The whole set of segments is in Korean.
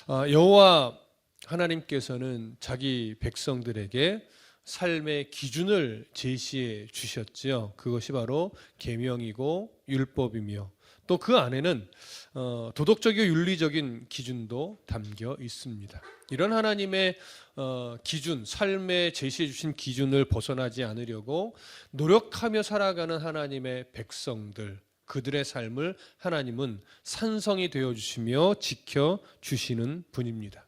여호와 하나님께서는 자기 백성들에게 삶의 기준을 제시해 주셨지요. 그것이 바로 계명이고 율법이며 또 그 안에는 도덕적이고 윤리적인 기준도 담겨 있습니다. 이런 하나님의 기준, 삶에 제시해 주신 기준을 벗어나지 않으려고 노력하며 살아가는 하나님의 백성들, 그들의 삶을 하나님은 산성이 되어주시며 지켜주시는 분입니다.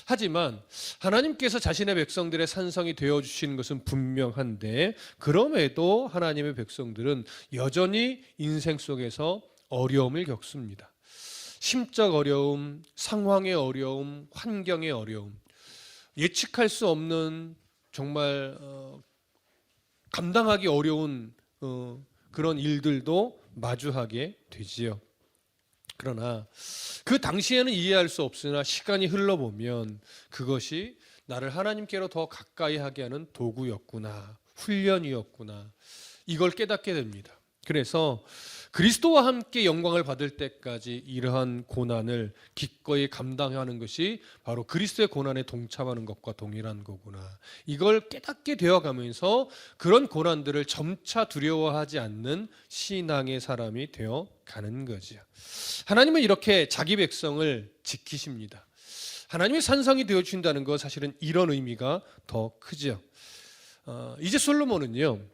하지만 하나님께서 자신의 백성들의 산성이 되어주시는 것은 분명한데, 그럼에도 하나님의 백성들은 여전히 인생 속에서 어려움을 겪습니다. 심적 어려움, 상황의 어려움, 환경의 어려움, 예측할 수 없는 정말 감당하기 어려운 그런 일들도 마주하게 되지요. 그러나 그 당시에는 이해할 수 없으나 시간이 흘러보면 그것이 나를 하나님께로 더 가까이 하게 하는 도구였구나, 훈련이었구나, 이걸 깨닫게 됩니다. 그래서 그리스도와 함께 영광을 받을 때까지 이러한 고난을 기꺼이 감당하는 것이 바로 그리스도의 고난에 동참하는 것과 동일한 거구나, 이걸 깨닫게 되어가면서 그런 고난들을 점차 두려워하지 않는 신앙의 사람이 되어가는 거죠. 하나님은 이렇게 자기 백성을 지키십니다. 하나님의 산성이 되어주신다는 것, 사실은 이런 의미가 더 크죠. 이제 솔로몬은요,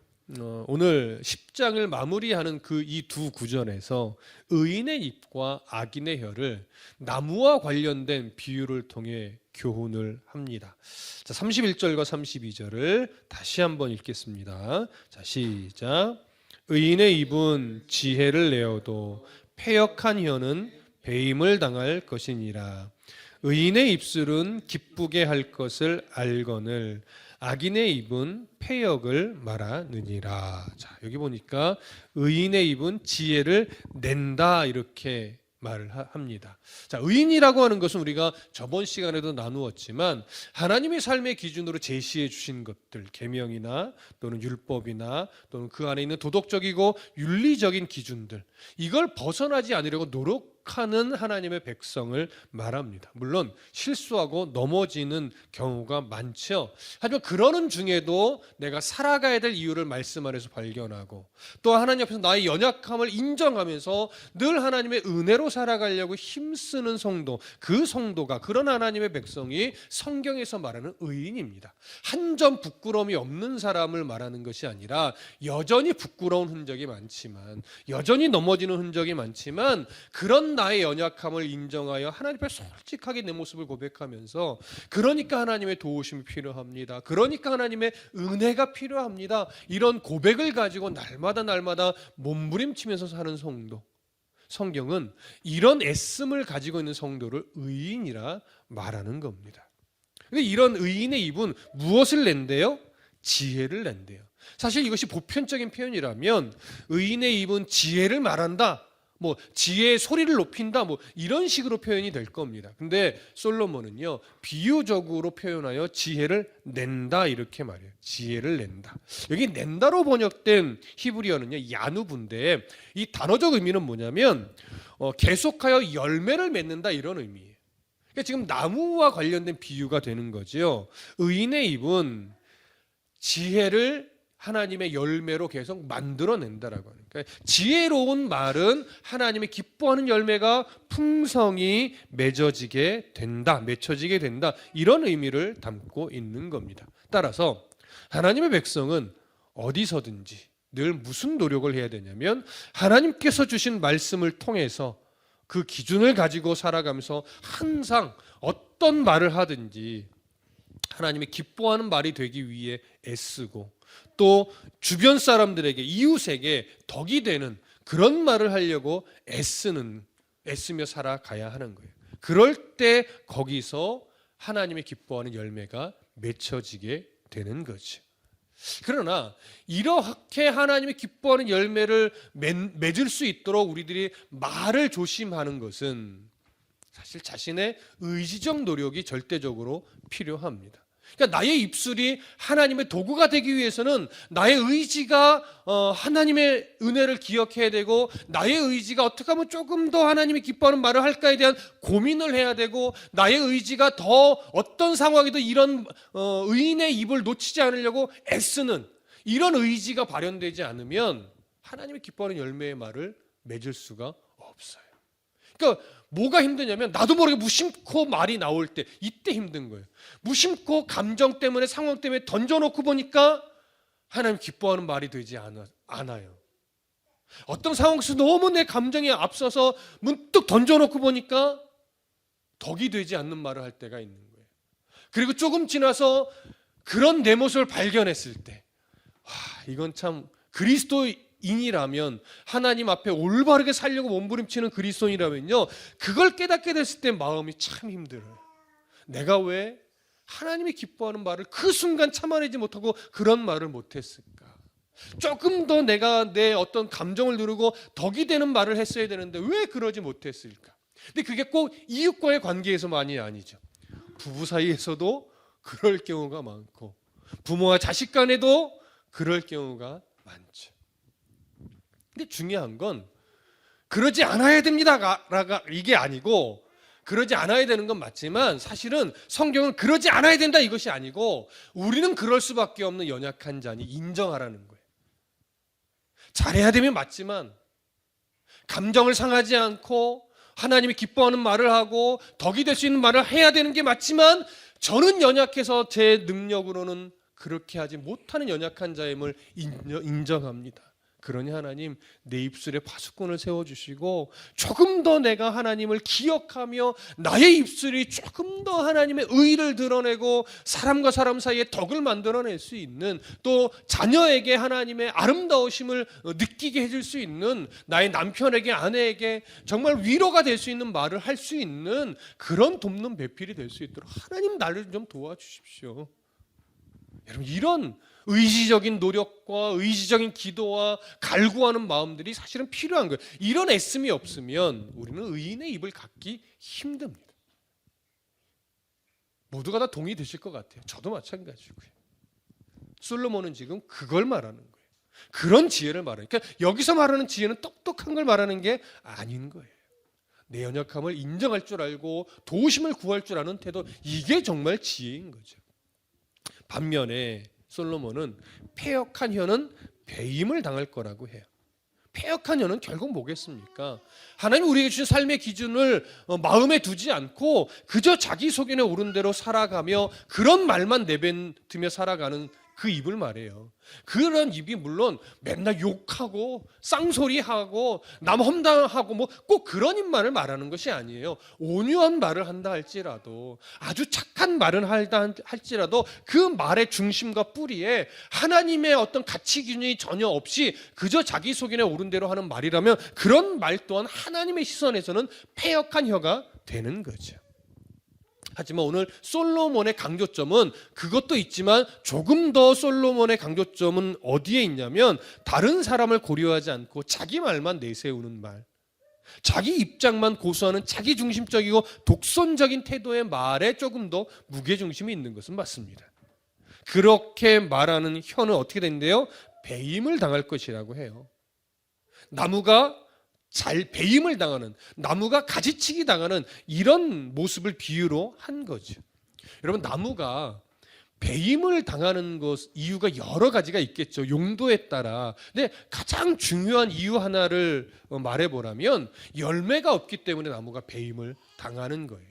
오늘 10장을 마무리하는 그 이 두 구절에서 의인의 입과 악인의 혀를 나무와 관련된 비유를 통해 교훈을 합니다. 자, 31절과 32절을 다시 한번 읽겠습니다. 자, 시작. 의인의 입은 지혜를 내어도 패역한 혀는 배임을 당할 것이니라. 의인의 입술은 기쁘게 할 것을 알거늘 악인의 입은 패역을 말하느니라. 자, 여기 보니까 의인의 입은 지혜를 낸다, 이렇게 말을 합니다. 자, 의인이라고 하는 것은 우리가 저번 시간에도 나누었지만 하나님의 삶의 기준으로 제시해 주신 것들, 계명이나 또는 율법이나 또는 그 안에 있는 도덕적이고 윤리적인 기준들, 이걸 벗어나지 않으려고 노력하는 하나님의 백성을 말합니다. 물론 실수하고 넘어지는 경우가 많죠. 하지만 그러는 중에도 내가 살아가야 될 이유를 말씀 안에서 발견하고 또 하나님 앞에서 나의 연약함을 인정하면서 늘 하나님의 은혜로 살아가려고 힘쓰는 성도, 그 성도가, 그런 하나님의 백성이 성경에서 말하는 의인입니다. 한 점 부끄러움이 없는 사람을 말하는 것이 아니라 여전히 부끄러운 흔적이 많지만, 여전히 넘어지는 흔적이 많지만 그런 나의 연약함을 인정하여 하나님 앞에 솔직하게 내 모습을 고백하면서, 그러니까 하나님의 도우심이 필요합니다, 그러니까 하나님의 은혜가 필요합니다, 이런 고백을 가지고 날마다 몸부림치면서 사는 성도, 성경은 이런 애씀을 가지고 있는 성도를 의인이라 말하는 겁니다. 근데 이런 의인의 입은 무엇을 낸대요? 지혜를 낸대요. 사실 이것이 보편적인 표현이라면 의인의 입은 지혜를 말한다, 뭐 지혜의 소리를 높인다, 뭐 이런 식으로 표현이 될 겁니다. 근데 솔로몬은요, 비유적으로 표현하여 지혜를 낸다, 이렇게 말해요. 지혜를 낸다. 여기 낸다로 번역된 히브리어는요, 야누브인데 이 단어적 의미는 뭐냐면 계속하여 열매를 맺는다, 이런 의미예요. 그러니까 지금 나무와 관련된 비유가 되는 거죠. 의인의 입은 지혜를 하나님의 열매로 계속 만들어낸다라고 하는. 그러니까 지혜로운 말은 하나님의 기뻐하는 열매가 풍성히 맺혀지게 된다, 이런 의미를 담고 있는 겁니다. 따라서 하나님의 백성은 어디서든지 늘 무슨 노력을 해야 되냐면, 하나님께서 주신 말씀을 통해서 그 기준을 가지고 살아가면서 항상 어떤 말을 하든지 하나님이 기뻐하는 말이 되기 위해 애쓰고, 또 주변 사람들에게, 이웃에게 덕이 되는 그런 말을 하려고 애쓰며 살아가야 하는 거예요. 그럴 때 거기서 하나님이 기뻐하는 열매가 맺혀지게 되는 거죠. 그러나 이렇게 하나님이 기뻐하는 열매를 맺을 수 있도록 우리들이 말을 조심하는 것은 사실 자신의 의지적 노력이 절대적으로 필요합니다. 그러니까 나의 입술이 하나님의 도구가 되기 위해서는 나의 의지가 하나님의 은혜를 기억해야 되고, 나의 의지가 어떻게 하면 조금 더 하나님이 기뻐하는 말을 할까에 대한 고민을 해야 되고, 나의 의지가 더 어떤 상황에도 이런 의인의 입을 놓치지 않으려고 애쓰는 이런 의지가 발현되지 않으면 하나님이 기뻐하는 열매의 말을 맺을 수가 없어요. 그러니까 뭐가 힘드냐면, 나도 모르게 무심코 말이 나올 때, 이때 힘든 거예요. 무심코 감정 때문에, 상황 때문에 던져놓고 보니까 하나님 기뻐하는 말이 되지 않아요. 어떤 상황에서 너무 내 감정이 앞서서 문득 던져놓고 보니까 덕이 되지 않는 말을 할 때가 있는 거예요. 그리고 조금 지나서 그런 내 모습을 발견했을 때, 이건 참 그리스도인이라면, 하나님 앞에 올바르게 살려고 몸부림치는 그리스도인이라면요, 그걸 깨닫게 됐을 때 마음이 참 힘들어요. 내가 왜 하나님이 기뻐하는 말을 그 순간 참아내지 못하고 그런 말을 못했을까? 조금 더 내가 내 어떤 감정을 누르고 덕이 되는 말을 했어야 되는데 왜 그러지 못했을까? 근데 그게 꼭 이웃과의 관계에서만이 아니죠. 부부 사이에서도 그럴 경우가 많고, 부모와 자식 간에도 그럴 경우가 많죠. 근데 중요한 건 그러지 않아야 됩니다가 이게 아니고, 그러지 않아야 되는 건 맞지만 사실은 성경은 그러지 않아야 된다 이것이 아니고, 우리는 그럴 수밖에 없는 연약한 자니 인정하라는 거예요. 잘해야 되면 맞지만 감정을 상하지 않고 하나님이 기뻐하는 말을 하고 덕이 될 수 있는 말을 해야 되는 게 맞지만, 저는 연약해서 제 능력으로는 그렇게 하지 못하는 연약한 자임을 인정합니다. 그러니 하나님, 내 입술에 파수꾼을 세워주시고 조금 더 내가 하나님을 기억하며 나의 입술이 조금 더 하나님의 의를 드러내고 사람과 사람 사이에 덕을 만들어낼 수 있는, 또 자녀에게 하나님의 아름다우심을 느끼게 해줄 수 있는, 나의 남편에게, 아내에게 정말 위로가 될 수 있는 말을 할 수 있는 그런 돕는 배필이 될 수 있도록 하나님 나를 좀 도와주십시오. 여러분, 이런 의지적인 노력과 의지적인 기도와 갈구하는 마음들이 사실은 필요한 거예요. 이런 애씀이 없으면 우리는 의인의 입을 갖기 힘듭니다. 모두가 다 동의되실 것 같아요. 저도 마찬가지고요. 솔로몬은 지금 그걸 말하는 거예요. 그런 지혜를 말하는 거예요. 그러니까 여기서 말하는 지혜는 똑똑한 걸 말하는 게 아닌 거예요. 내 연약함을 인정할 줄 알고 도우심을 구할 줄 아는 태도, 이게 정말 지혜인 거죠. 반면에 솔로몬은 패역한 혀는 배임을 당할 거라고 해요. 패역한 혀는 결국 뭐겠습니까? 하나님 우리에게 주신 삶의 기준을 마음에 두지 않고 그저 자기 속에는 오른 대로 살아가며 그런 말만 내뱉으며 살아가는 그 입을 말해요. 그런 입이 물론 맨날 욕하고 쌍소리하고 남 험담하고 뭐 꼭 그런 입만을 말하는 것이 아니에요. 온유한 말을 한다 할지라도, 아주 착한 말을 한다 할지라도 그 말의 중심과 뿌리에 하나님의 어떤 가치 기준이 전혀 없이 그저 자기 속인에 오른 대로 하는 말이라면, 그런 말 또한 하나님의 시선에서는 패역한 혀가 되는 거죠. 하지만 오늘 솔로몬의 강조점은 그것도 있지만, 조금 더 솔로몬의 강조점은 어디에 있냐면, 다른 사람을 고려하지 않고 자기 말만 내세우는 말, 자기 입장만 고수하는 자기 중심적이고 독선적인 태도의 말에 조금 더 무게중심이 있는 것은 맞습니다. 그렇게 말하는 혀는 어떻게 된대요? 배임을 당할 것이라고 해요. 나무가 잘 배임을 당하는, 나무가 가지치기 당하는 이런 모습을 비유로 한 거죠. 여러분, 나무가 배임을 당하는 것 이유가 여러 가지가 있겠죠. 용도에 따라. 근데 가장 중요한 이유 하나를 말해보라면, 열매가 없기 때문에 나무가 배임을 당하는 거예요.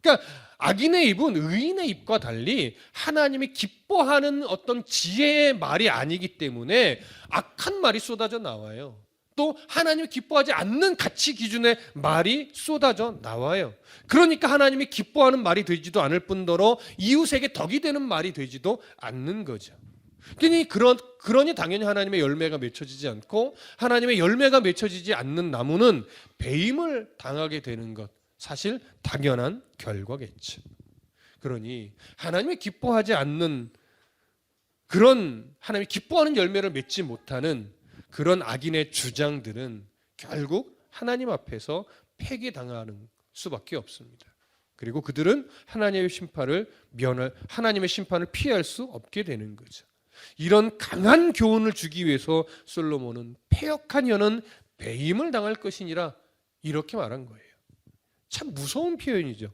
그러니까 악인의 입은 의인의 입과 달리 하나님이 기뻐하는 어떤 지혜의 말이 아니기 때문에 악한 말이 쏟아져 나와요. 또 하나님이 기뻐하지 않는 가치 기준의 말이 쏟아져 나와요. 그러니까 하나님이 기뻐하는 말이 되지도 않을 뿐더러 이웃에게 덕이 되는 말이 되지도 않는 거죠. 그러니 당연히 하나님의 열매가 맺혀지지 않고, 하나님의 열매가 맺혀지지 않는 나무는 배임을 당하게 되는 것, 사실 당연한 결과겠죠. 그러니 하나님이 기뻐하지 않는, 그런 하나님이 기뻐하는 열매를 맺지 못하는 그런 악인의 주장들은 결국 하나님 앞에서 폐기당하는 수밖에 없습니다. 그리고 그들은 하나님의 심판을 피할 수 없게 되는 거죠. 이런 강한 교훈을 주기 위해서 솔로몬은 패역한 혀는 배임을 당할 것이니라 이렇게 말한 거예요. 참 무서운 표현이죠.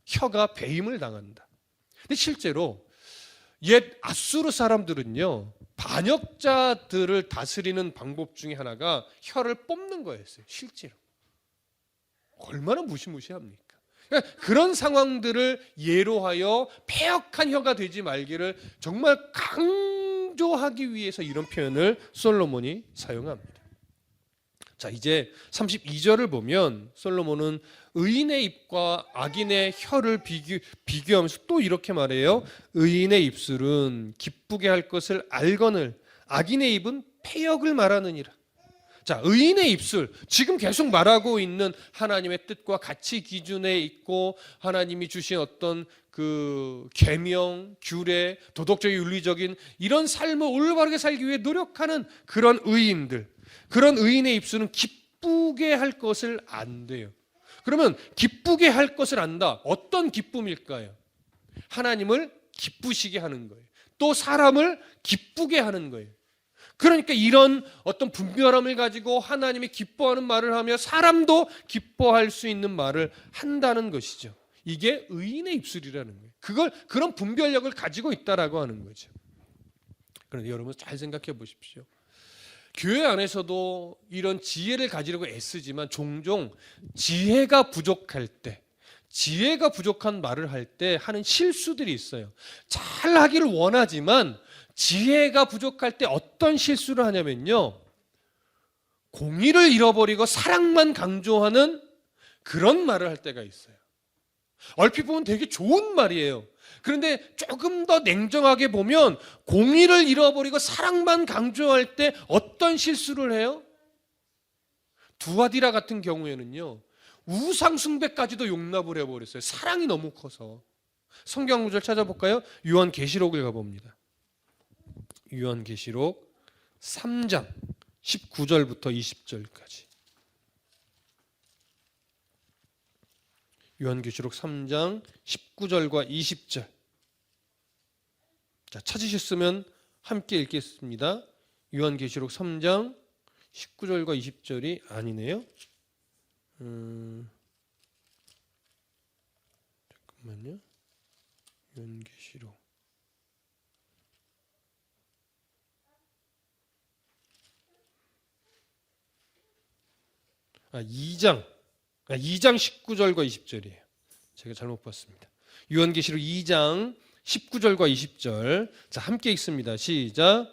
혀가 배임을 당한다. 근데 실제로 옛 아수르 사람들은요, 반역자들을 다스리는 방법 중에 하나가 혀를 뽑는 거였어요. 실제로. 얼마나 무시무시합니까? 그러니까 그런 상황들을 예로 하여 패역한 혀가 되지 말기를 정말 강조하기 위해서 이런 표현을 솔로몬이 사용합니다. 자, 이제 32절을 보면 솔로몬은 의인의 입과 악인의 혀를 비교하면서 또 이렇게 말해요. 의인의 입술은 기쁘게 할 것을 알거늘 악인의 입은 패역을 말하느니라. 자, 의인의 입술, 지금 계속 말하고 있는 하나님의 뜻과 가치 기준에 있고 하나님이 주신 어떤 그 계명, 규례, 도덕적인 윤리적인 이런 삶을 올바르게 살기 위해 노력하는 그런 의인들, 그런 의인의 입술은 기쁘게 할 것을 안돼요. 그러면 기쁘게 할 것을 안다. 어떤 기쁨일까요? 하나님을 기쁘시게 하는 거예요. 또 사람을 기쁘게 하는 거예요. 그러니까 이런 어떤 분별함을 가지고 하나님이 기뻐하는 말을 하며 사람도 기뻐할 수 있는 말을 한다는 것이죠. 이게 의인의 입술이라는 거예요. 그런 분별력을 가지고 있다라고 하는 거죠. 그런데 여러분 잘 생각해 보십시오. 교회 안에서도 이런 지혜를 가지려고 애쓰지만 종종 지혜가 부족한 말을 할 때 하는 실수들이 있어요. 잘 하기를 원하지만 지혜가 부족할 때 어떤 실수를 하냐면요, 공의를 잃어버리고 사랑만 강조하는 그런 말을 할 때가 있어요. 얼핏 보면 되게 좋은 말이에요. 그런데 조금 더 냉정하게 보면 공의를 잃어버리고 사랑만 강조할 때 어떤 실수를 해요? 두아디라 같은 경우에는요, 우상숭배까지도 용납을 해버렸어요. 사랑이 너무 커서. 성경 구절 찾아볼까요? 요한계시록을 가봅니다. 요한계시록 3장 19절부터 20절까지. 요한계시록 3장 19절과 20절. 자, 찾으셨으면 함께 읽겠습니다. 요한계시록 3장 19절과 20절이 아니네요. 잠깐만요. 요한계시록 2장 19절과 20절이에요. 제가 잘못 봤습니다. 요한계시록 2장 19절과 20절. 자, 함께 읽습니다. 시작.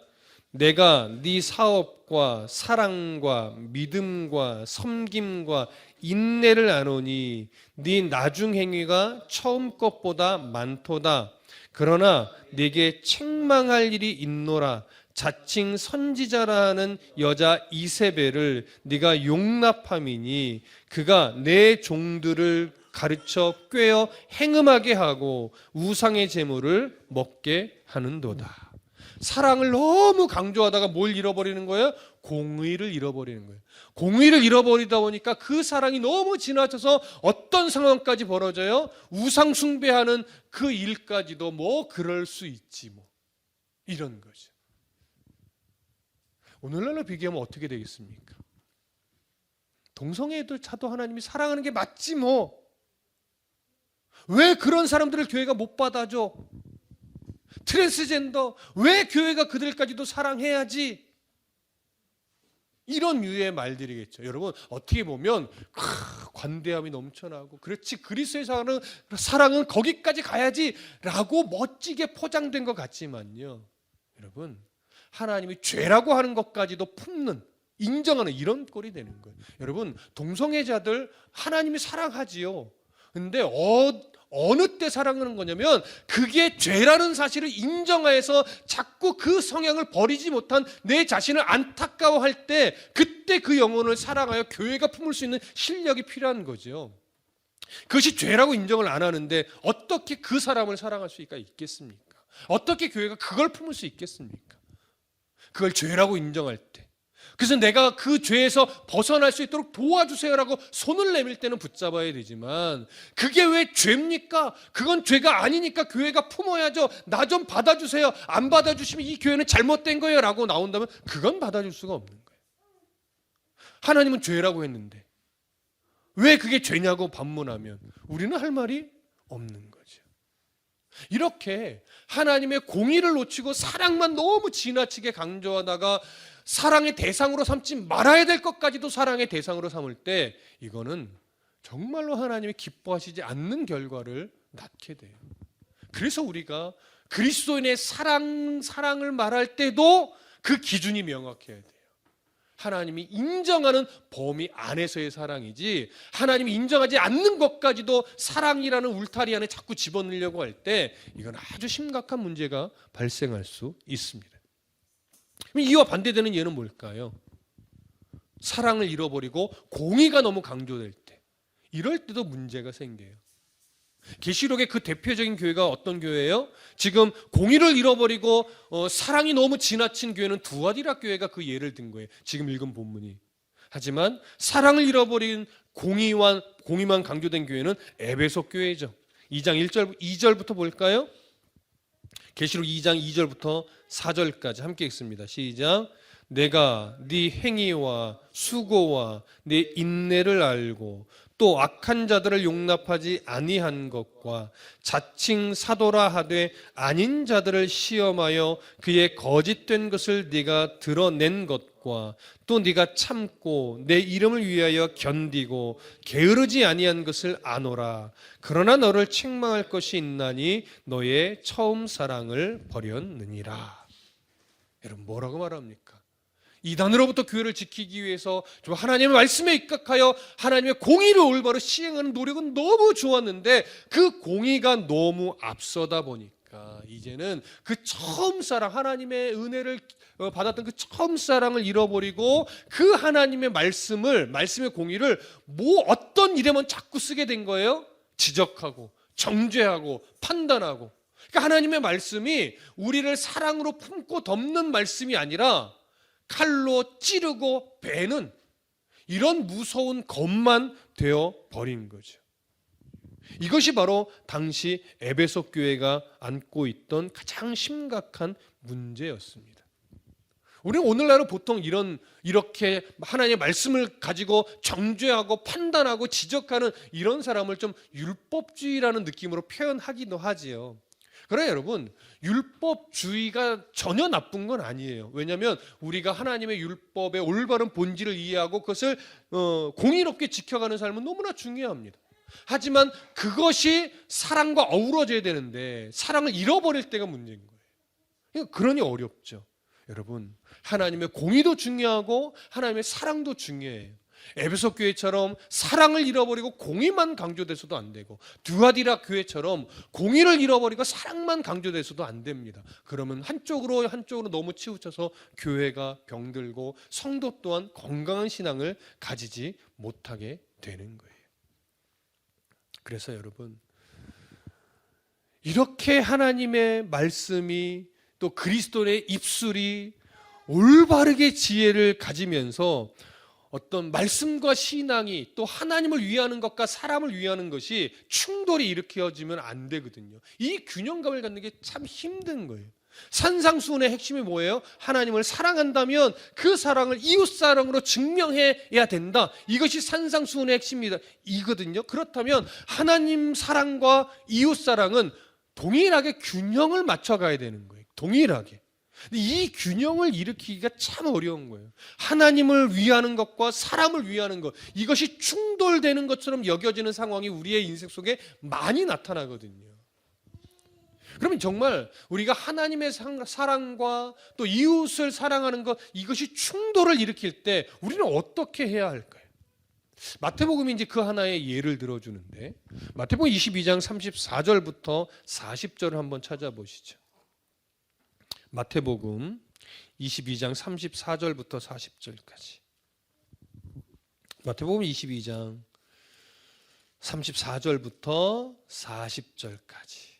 내가 네 사업과 사랑과 믿음과 섬김과 인내를 아노니 네 나중 행위가 처음 것보다 많도다. 그러나 네게 책망할 일이 있노라. 자칭 선지자라는 여자 이세벨을 네가 용납함이니 그가 내 종들을 가르쳐 꿰어 행음하게 하고 우상의 제물을 먹게 하는도다. 사랑을 너무 강조하다가 뭘 잃어버리는 거예요? 공의를 잃어버리는 거예요. 공의를 잃어버리다 보니까 그 사랑이 너무 지나쳐서 어떤 상황까지 벌어져요? 우상 숭배하는 그 일까지도 뭐 그럴 수 있지 뭐 이런 거죠. 오늘날로 비교하면 어떻게 되겠습니까? 동성애들 차도 하나님이 사랑하는 게 맞지 뭐. 왜 그런 사람들을 교회가 못 받아줘? 트랜스젠더 왜 교회가 그들까지도 사랑해야지? 이런 유의 말들이겠죠. 여러분 어떻게 보면 관대함이 넘쳐나고 그렇지 그리스도의 사랑은 거기까지 가야지라고 멋지게 포장된 것 같지만요. 여러분 하나님이 죄라고 하는 것까지도 품는 인정하는 이런 꼴이 되는 거예요. 여러분 동성애자들 하나님이 사랑하지요. 근데 어느 때 사랑하는 거냐면 그게 죄라는 사실을 인정해서 자꾸 그 성향을 버리지 못한 내 자신을 안타까워할 때 그때 그 영혼을 사랑하여 교회가 품을 수 있는 실력이 필요한 거죠. 그것이 죄라고 인정을 안 하는데 어떻게 그 사람을 사랑할 수가 있겠습니까? 어떻게 교회가 그걸 품을 수 있겠습니까? 그걸 죄라고 인정할 때. 그래서 내가 그 죄에서 벗어날 수 있도록 도와주세요라고 손을 내밀 때는 붙잡아야 되지만, 그게 왜 죄입니까? 그건 죄가 아니니까 교회가 품어야죠. 나 좀 받아주세요. 안 받아주시면 이 교회는 잘못된 거예요 라고 나온다면 그건 받아줄 수가 없는 거예요. 하나님은 죄라고 했는데 왜 그게 죄냐고 반문하면 우리는 할 말이 없는 거죠. 이렇게 하나님의 공의를 놓치고 사랑만 너무 지나치게 강조하다가 사랑의 대상으로 삼지 말아야 될 것까지도 사랑의 대상으로 삼을 때 이거는 정말로 하나님이 기뻐하시지 않는 결과를 낳게 돼요. 그래서 우리가 그리스도인의 사랑을 말할 때도 그 기준이 명확해야 돼요. 하나님이 인정하는 범위 안에서의 사랑이지, 하나님이 인정하지 않는 것까지도 사랑이라는 울타리 안에 자꾸 집어넣으려고 할 때 이건 아주 심각한 문제가 발생할 수 있습니다. 이와 반대되는 예는 뭘까요? 사랑을 잃어버리고 공의가 너무 강조될 때, 이럴 때도 문제가 생겨요. 계시록의 그 대표적인 교회가 어떤 교회예요? 지금 공의를 잃어버리고 사랑이 너무 지나친 교회는 두아디라 교회가 그 예를 든 거예요. 지금 읽은 본문이. 하지만 사랑을 잃어버린 공의만 강조된 교회는 에베소 교회죠. 2장 2절부터 볼까요? 계시록 2장 2절부터 4절까지 함께 읽습니다. 시작. 내가 네 행위와 수고와 네 인내를 알고 또 악한 자들을 용납하지 아니한 것과 자칭 사도라 하되 아닌 자들을 시험하여 그의 거짓된 것을 네가 드러낸 것과 또 네가 참고 내 이름을 위하여 견디고 게으르지 아니한 것을 아노라. 그러나 너를 책망할 것이 있나니 너의 처음 사랑을 버렸느니라. 여러분, 뭐라고 말합니까? 이단으로부터 교회를 지키기 위해서 좀 하나님의 말씀에 입각하여 하나님의 공의를 올바로 시행하는 노력은 너무 좋았는데 그 공의가 너무 앞서다 보니까 이제는 그 처음 사랑, 하나님의 은혜를 받았던 그 처음 사랑을 잃어버리고 그 하나님의 말씀의 공의를 어떤 일에만 자꾸 쓰게 된 거예요? 지적하고 정죄하고 판단하고. 그러니까 하나님의 말씀이 우리를 사랑으로 품고 덮는 말씀이 아니라 칼로 찌르고 베는 이런 무서운 것만 되어 버린 거죠. 이것이 바로 당시 에베소 교회가 안고 있던 가장 심각한 문제였습니다. 우리는 오늘날은 보통 이렇게 하나님의 말씀을 가지고 정죄하고 판단하고 지적하는 이런 사람을 좀 율법주의라는 느낌으로 표현하기도 하지요. 그러나 여러분, 율법주의가 전혀 나쁜 건 아니에요. 왜냐하면 우리가 하나님의 율법의 올바른 본질을 이해하고 그것을 공의롭게 지켜가는 삶은 너무나 중요합니다. 하지만 그것이 사랑과 어우러져야 되는데 사랑을 잃어버릴 때가 문제인 거예요. 그러니 어렵죠. 여러분, 하나님의 공의도 중요하고 하나님의 사랑도 중요해요. 에베소 교회처럼 사랑을 잃어버리고 공의만 강조돼서도 안 되고, 두아디라 교회처럼 공의를 잃어버리고 사랑만 강조돼서도 안 됩니다. 그러면 한쪽으로 너무 치우쳐서 교회가 병들고 성도 또한 건강한 신앙을 가지지 못하게 되는 거예요. 그래서 여러분, 이렇게 하나님의 말씀이 또 그리스도의 입술이 올바르게 지혜를 가지면서 어떤 말씀과 신앙이 또 하나님을 위하는 것과 사람을 위하는 것이 충돌이 일으켜지면 안 되거든요. 이 균형감을 갖는 게 참 힘든 거예요. 산상수훈의 핵심이 뭐예요? 하나님을 사랑한다면 그 사랑을 이웃사랑으로 증명해야 된다. 이것이 산상수훈의 핵심이다. 이거든요. 그렇다면 하나님 사랑과 이웃사랑은 동일하게 균형을 맞춰가야 되는 거예요. 동일하게. 근데 이 균형을 일으키기가 참 어려운 거예요. 하나님을 위하는 것과 사람을 위하는 것, 이것이 충돌되는 것처럼 여겨지는 상황이 우리의 인생 속에 많이 나타나거든요. 그러면 정말 우리가 하나님의 사랑과 또 이웃을 사랑하는 것, 이것이 충돌을 일으킬 때 우리는 어떻게 해야 할까요? 마태복음이 이제 그 하나의 예를 들어주는데, 마태복음 22장 34절부터 40절을 한번 찾아보시죠. 마태복음 22장 34절부터 40절까지. 마태복음 22장 34절부터 40절까지.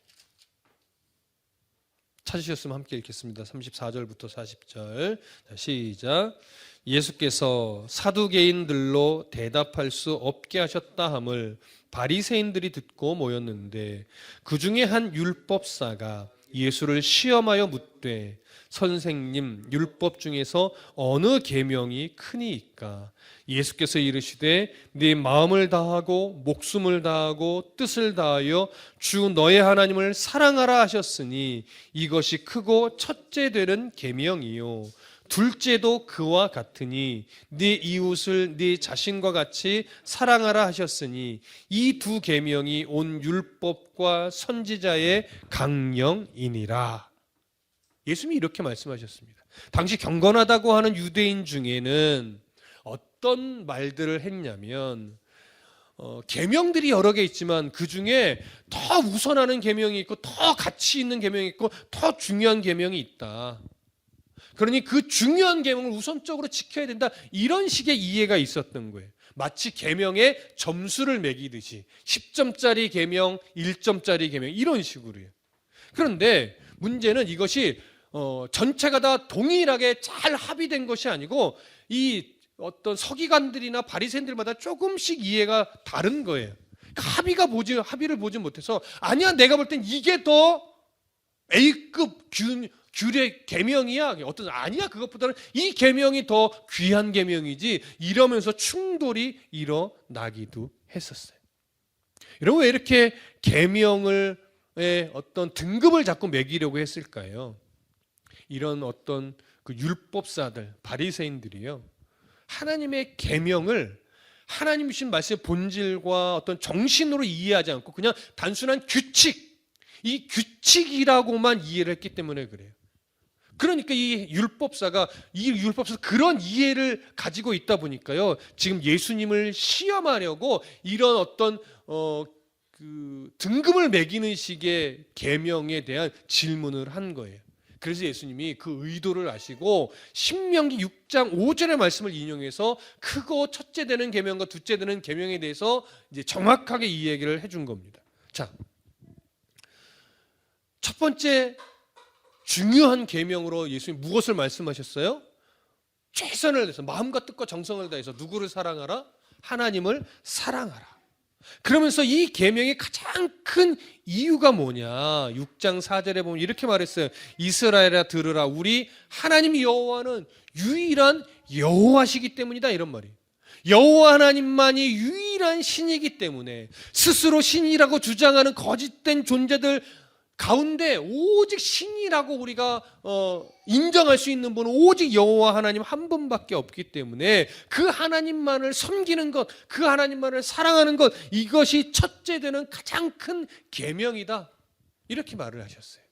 찾으셨으면 함께 읽겠습니다. 34절부터 40절. 시작. 예수께서 사두개인들로 대답할 수 없게 하셨다 함을 바리새인들이 듣고 모였는데 그 중에 한 율법사가 예수를 시험하여 묻되 선생님, 율법 중에서 어느 계명이 크니이까? 예수께서 이르시되 네 마음을 다하고 목숨을 다하고 뜻을 다하여 주 너의 하나님을 사랑하라 하셨으니 이것이 크고 첫째 되는 계명이요 둘째도 그와 같으니 네 이웃을 네 자신과 같이 사랑하라 하셨으니 이 두 계명이 온 율법과 선지자의 강령이니라. 예수님이 이렇게 말씀하셨습니다. 당시 경건하다고 하는 유대인 중에는 어떤 말들을 했냐면 계명들이 여러 개 있지만 그 중에 더 우선하는 계명이 있고 더 가치 있는 계명이 있고 더 중요한 계명이 있다. 그러니 그 중요한 계명을 우선적으로 지켜야 된다. 이런 식의 이해가 있었던 거예요. 마치 계명에 점수를 매기듯이 10점짜리 계명, 1점짜리 계명 이런 식으로요. 그런데 문제는 이것이 전체가 다 동일하게 잘 합의된 것이 아니고 이 어떤 서기관들이나 바리새인들마다 조금씩 이해가 다른 거예요. 그러니까 합의를 보지 못해서 아니야 내가 볼 땐 이게 더 A급 규례 계명이야. 아니야 그것보다는 이 계명이 더 귀한 계명이지 이러면서 충돌이 일어나기도 했었어요. 여러분 왜 이렇게 계명을 어떤 등급을 자꾸 매기려고 했을까요? 이런 어떤 그 율법사들, 바리새인들이요. 하나님의 계명을 하나님 주신 말씀의 본질과 어떤 정신으로 이해하지 않고 그냥 단순한 규칙, 이 규칙이라고만 이해를 했기 때문에 그래요. 그러니까 이 율법사가 그런 이해를 가지고 있다 보니까요. 지금 예수님을 시험하려고 이런 어떤 그 등급을 매기는 식의 계명에 대한 질문을 한 거예요. 그래서 예수님이 그 의도를 아시고 신명기 6장 5절의 말씀을 인용해서 크고 첫째 되는 계명과 둘째 되는 계명에 대해서 이제 정확하게 이 얘기를 해준 겁니다. 자, 첫 번째 중요한 계명으로 예수님이 무엇을 말씀하셨어요? 최선을 다해서 마음과 뜻과 정성을 다해서 누구를 사랑하라? 하나님을 사랑하라. 그러면서 이 계명의 가장 큰 이유가 뭐냐? 6장 4절에 보면 이렇게 말했어요. 이스라엘아 들으라. 우리 하나님 여호와는 유일한 여호와시기 때문이다. 이런 말이에요. 여호와 하나님만이 유일한 신이기 때문에 스스로 신이라고 주장하는 거짓된 존재들 가운데 오직 신이라고 우리가 인정할 수 있는 분은 오직 여호와 하나님 한 분밖에 없기 때문에 그 하나님만을 섬기는 것, 그 하나님만을 사랑하는 것, 이것이 첫째 되는 가장 큰 계명이다. 이렇게 말을 하셨어요.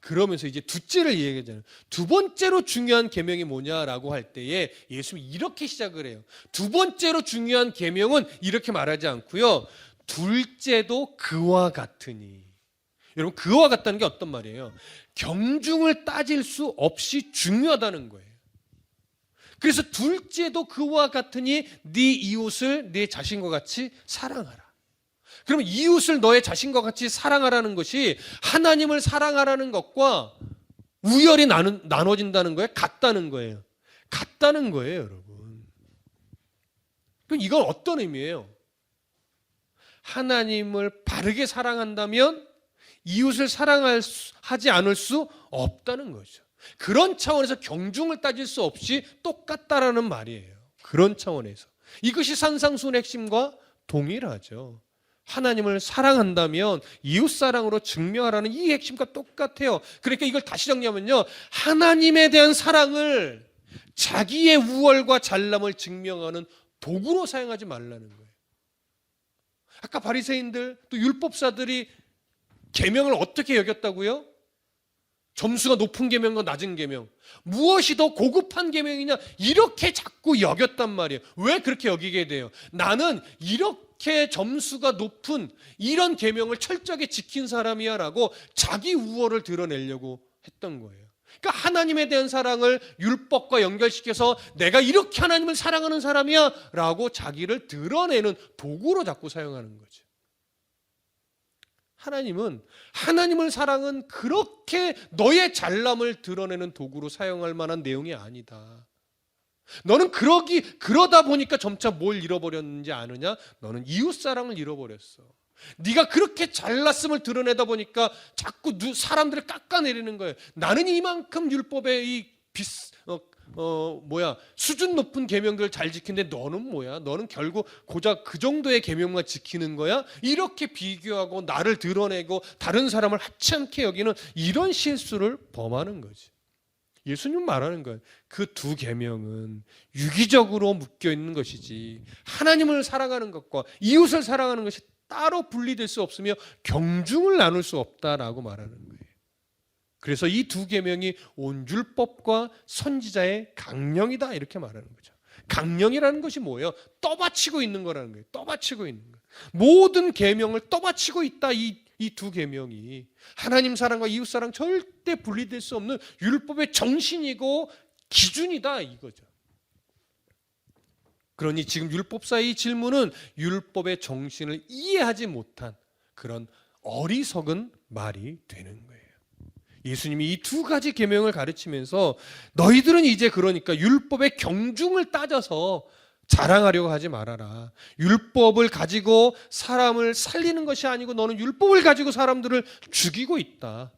그러면서 이제 둘째를 이야기하잖아요. 두 번째로 중요한 계명이 뭐냐라고 할 때에 예수님이 이렇게 시작을 해요. 두 번째로 중요한 계명은 이렇게 말하지 않고요. 둘째도 그와 같으니. 여러분 그와 같다는 게 어떤 말이에요? 경중을 따질 수 없이 중요하다는 거예요. 그래서 둘째도 그와 같으니 네 이웃을 네 자신과 같이 사랑하라. 그러면 이웃을 너의 자신과 같이 사랑하라는 것이 하나님을 사랑하라는 것과 우열이 나눠진다는 거예요? 같다는 거예요. 같다는 거예요, 여러분. 그럼 이건 어떤 의미예요? 하나님을 바르게 사랑한다면 이웃을 사랑하지 않을 수 없다는 거죠. 그런 차원에서 경중을 따질 수 없이 똑같다라는 말이에요. 그런 차원에서. 이것이 산상수훈의 핵심과 동일하죠. 하나님을 사랑한다면 이웃사랑으로 증명하라는 이 핵심과 똑같아요. 그러니까 이걸 다시 정리하면요. 하나님에 대한 사랑을 자기의 우월과 잘남을 증명하는 도구로 사용하지 말라는 거예요. 아까 바리새인들 또 율법사들이 계명을 어떻게 여겼다고요? 점수가 높은 계명과 낮은 계명. 무엇이 더 고급한 계명이냐? 이렇게 자꾸 여겼단 말이에요. 왜 그렇게 여기게 돼요? 나는 이렇게 점수가 높은 이런 계명을 철저하게 지킨 사람이야 라고 자기 우월을 드러내려고 했던 거예요. 그러니까 하나님에 대한 사랑을 율법과 연결시켜서 내가 이렇게 하나님을 사랑하는 사람이야 라고 자기를 드러내는 도구로 자꾸 사용하는 거죠. 하나님을 사랑은 그렇게 너의 잘남을 드러내는 도구로 사용할 만한 내용이 아니다. 너는 그러다 보니까 점차 뭘 잃어버렸는지 아느냐? 너는 이웃사랑을 잃어버렸어. 네가 그렇게 잘났음을 드러내다 보니까 자꾸 사람들을 깎아내리는 거예요. 나는 이만큼 율법의 수준 높은 계명들을 잘 지키는데 너는 뭐야? 너는 결국 고작 그 정도의 계명만 지키는 거야? 이렇게 비교하고 나를 드러내고 다른 사람을 하찮게 여기는 이런 실수를 범하는 거지. 예수님 말하는 거예요. 그 두 계명은 유기적으로 묶여 있는 것이지 하나님을 사랑하는 것과 이웃을 사랑하는 것이 따로 분리될 수 없으며 경중을 나눌 수 없다라고 말하는 거예요. 그래서 이 두 계명이 온 율법과 선지자의 강령이다 이렇게 말하는 거죠. 강령이라는 것이 뭐예요? 떠받치고 있는 거라는 거예요. 떠받치고 있는 거. 모든 계명을 떠받치고 있다. 이 두 계명이 하나님 사랑과 이웃 사랑 절대 분리될 수 없는 율법의 정신이고 기준이다 이거죠. 그러니 지금 율법사의 질문은 율법의 정신을 이해하지 못한 그런 어리석은 말이 되는 거예요. 예수님이 이 두 가지 계명을 가르치면서 너희들은 이제 그러니까 율법의 경중을 따져서 자랑하려고 하지 말아라. 율법을 가지고 사람을 살리는 것이 아니고 너는 율법을 가지고 사람들을 죽이고 있다.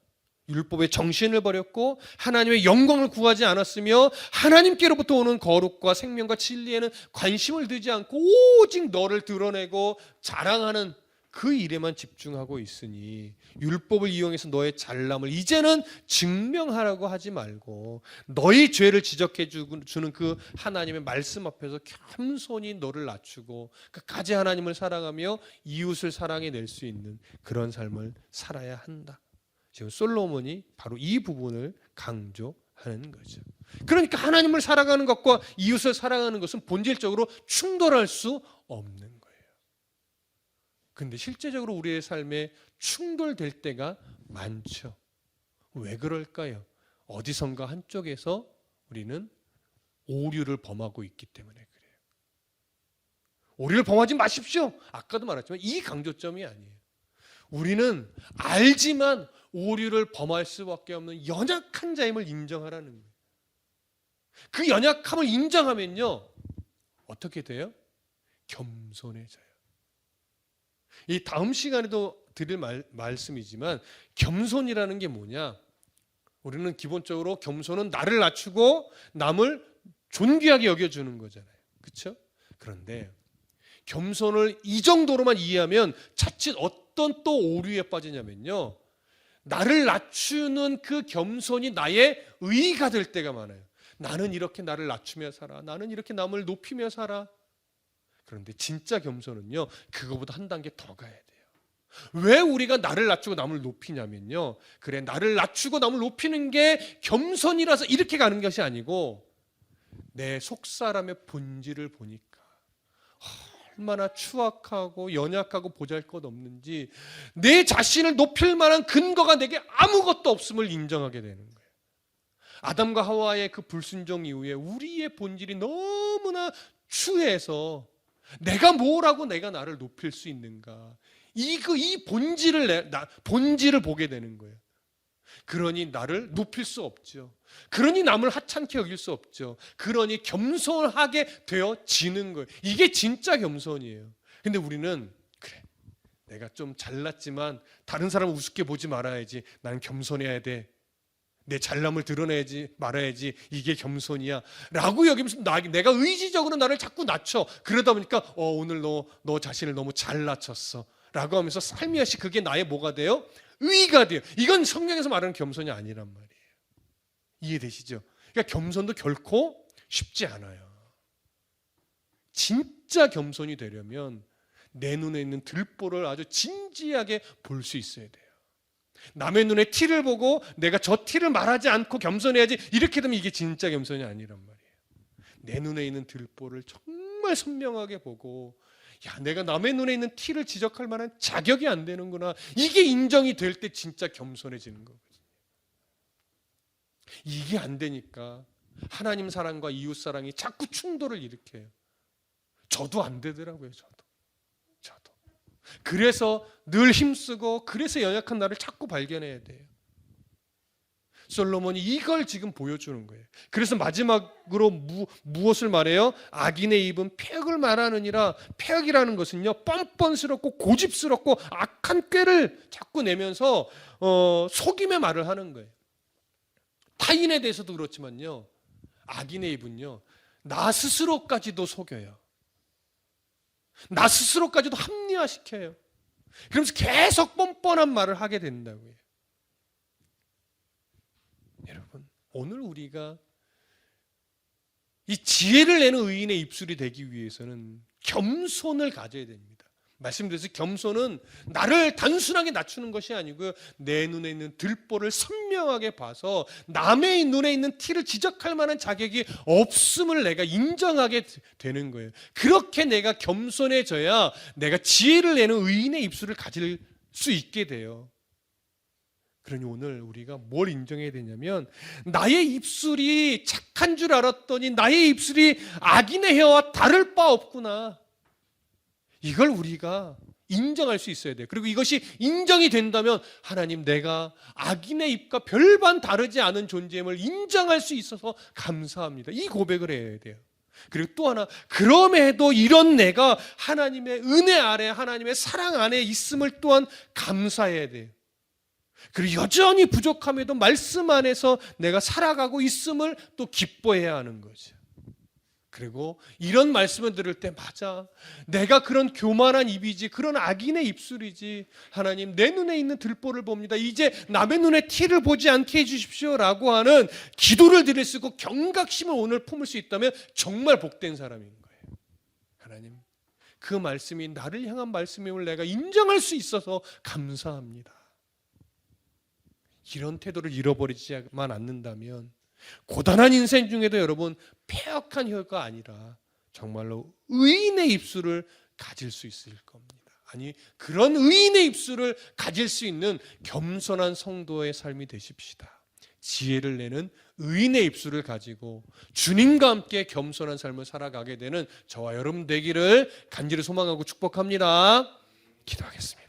율법의 정신을 버렸고 하나님의 영광을 구하지 않았으며 하나님께로부터 오는 거룩과 생명과 진리에는 관심을 두지 않고 오직 너를 드러내고 자랑하는 그 일에만 집중하고 있으니 율법을 이용해서 너의 잘남을 이제는 증명하라고 하지 말고 너의 죄를 지적해 주는 그 하나님의 말씀 앞에서 겸손히 너를 낮추고 끝까지 하나님을 사랑하며 이웃을 사랑해낼 수 있는 그런 삶을 살아야 한다. 지금 솔로몬이 바로 이 부분을 강조하는 거죠. 그러니까 하나님을 사랑하는 것과 이웃을 사랑하는 것은 본질적으로 충돌할 수 없는 거예요. 근데 실제적으로 우리의 삶에 충돌될 때가 많죠. 왜 그럴까요? 어디선가 한쪽에서 우리는 오류를 범하고 있기 때문에 그래요. 오류를 범하지 마십시오. 아까도 말했지만 이 강조점이 아니에요. 우리는 알지만 오류를 범할 수밖에 없는 연약한 자임을 인정하라는 거예요. 그 연약함을 인정하면요 어떻게 돼요? 겸손해져요. 이 다음 시간에도 드릴 말씀이지만 겸손이라는 게 뭐냐? 우리는 기본적으로 겸손은 나를 낮추고 남을 존귀하게 여겨주는 거잖아요. 그렇죠? 그런데 겸손을 이 정도로만 이해하면 자칫 어떤 또 오류에 빠지냐면요. 나를 낮추는 그 겸손이 나의 의의가 될 때가 많아요. 나는 이렇게 나를 낮추며 살아. 나는 이렇게 남을 높이며 살아. 그런데 진짜 겸손은요. 그거보다 한 단계 더 가야 돼요. 왜 우리가 나를 낮추고 남을 높이냐면요. 그래 나를 낮추고 남을 높이는 게 겸손이라서 이렇게 가는 것이 아니고 내 속사람의 본질을 보니까 얼마나 추악하고 연약하고 보잘것없는지 내 자신을 높일 만한 근거가 내게 아무것도 없음을 인정하게 되는 거예요. 아담과 하와의 그 불순종 이후에 우리의 본질이 너무나 추해서 내가 뭐라고 내가 나를 높일 수 있는가? 이 본질을 보게 되는 거예요. 그러니 나를 높일 수 없죠. 그러니 남을 하찮게 여길 수 없죠. 그러니 겸손하게 되어지는 거예요. 이게 진짜 겸손이에요. 근데 우리는 그래 내가 좀 잘났지만 다른 사람을 우습게 보지 말아야지. 나는 겸손해야 돼. 내 잘남을 드러내지 말아야지. 이게 겸손이야 라고 여기면서 내가 의지적으로 나를 자꾸 낮춰. 그러다 보니까 오늘 너 자신을 너무 잘 낮췄어 라고 하면서 살며시 그게 나의 뭐가 돼요? 의의가 돼요. 이건 성경에서 말하는 겸손이 아니란 말이에요. 이해되시죠? 그러니까 겸손도 결코 쉽지 않아요. 진짜 겸손이 되려면 내 눈에 있는 들보를 아주 진지하게 볼 수 있어야 돼요. 남의 눈에 티를 보고 내가 저 티를 말하지 않고 겸손해야지 이렇게 되면 이게 진짜 겸손이 아니란 말이에요. 내 눈에 있는 들보를 정말 선명하게 보고 야 내가 남의 눈에 있는 티를 지적할 만한 자격이 안 되는구나. 이게 인정이 될 때 진짜 겸손해지는 거거든요. 이게 안 되니까 하나님 사랑과 이웃 사랑이 자꾸 충돌을 일으켜요. 저도 안 되더라고요. 저도. 그래서 늘 힘쓰고 그래서 연약한 나를 자꾸 발견해야 돼요. 솔로몬이 이걸 지금 보여주는 거예요. 그래서 마지막으로 무엇을 말해요? 악인의 입은 폐역을 말하느니라. 폐역이라는 것은요, 뻔뻔스럽고 고집스럽고 악한 꾀를 자꾸 내면서 속임의 말을 하는 거예요. 타인에 대해서도 그렇지만요, 악인의 입은요, 나 스스로까지도 속여요. 나 스스로까지도 합리화시켜요. 그러면서 계속 뻔뻔한 말을 하게 된다고요. 여러분, 오늘 우리가 이 지혜를 내는 의인의 입술이 되기 위해서는 겸손을 가져야 됩니다. 말씀드려서 겸손은 나를 단순하게 낮추는 것이 아니고요, 내 눈에 있는 들보를 선명하게 봐서 남의 눈에 있는 티를 지적할 만한 자격이 없음을 내가 인정하게 되는 거예요. 그렇게 내가 겸손해져야 내가 지혜를 내는 의인의 입술을 가질 수 있게 돼요. 그러니 오늘 우리가 뭘 인정해야 되냐면, 나의 입술이 착한 줄 알았더니 나의 입술이 악인의 혀와 다를 바 없구나. 이걸 우리가 인정할 수 있어야 돼요. 그리고 이것이 인정이 된다면 하나님, 내가 악인의 입과 별반 다르지 않은 존재임을 인정할 수 있어서 감사합니다. 이 고백을 해야 돼요. 그리고 또 하나, 그럼에도 이런 내가 하나님의 은혜 아래, 하나님의 사랑 안에 있음을 또한 감사해야 돼요. 그리고 여전히 부족함에도 말씀 안에서 내가 살아가고 있음을 또 기뻐해야 하는 거죠. 그리고 이런 말씀을 들을 때, 맞아, 내가 그런 교만한 입이지, 그런 악인의 입술이지, 하나님 내 눈에 있는 들보를 봅니다. 이제 남의 눈에 티를 보지 않게 해주십시오 라고 하는 기도를 드릴 수 있고 경각심을 오늘 품을 수 있다면 정말 복된 사람인 거예요. 하나님, 그 말씀이 나를 향한 말씀임을 내가 인정할 수 있어서 감사합니다. 이런 태도를 잃어버리지만 않는다면 고단한 인생 중에도 여러분, 폐역한 혀가 아니라 정말로 의인의 입술을 가질 수 있을 겁니다. 아니, 그런 의인의 입술을 가질 수 있는 겸손한 성도의 삶이 되십시다. 지혜를 내는 의인의 입술을 가지고 주님과 함께 겸손한 삶을 살아가게 되는 저와 여러분 되기를 간절히 소망하고 축복합니다. 기도하겠습니다.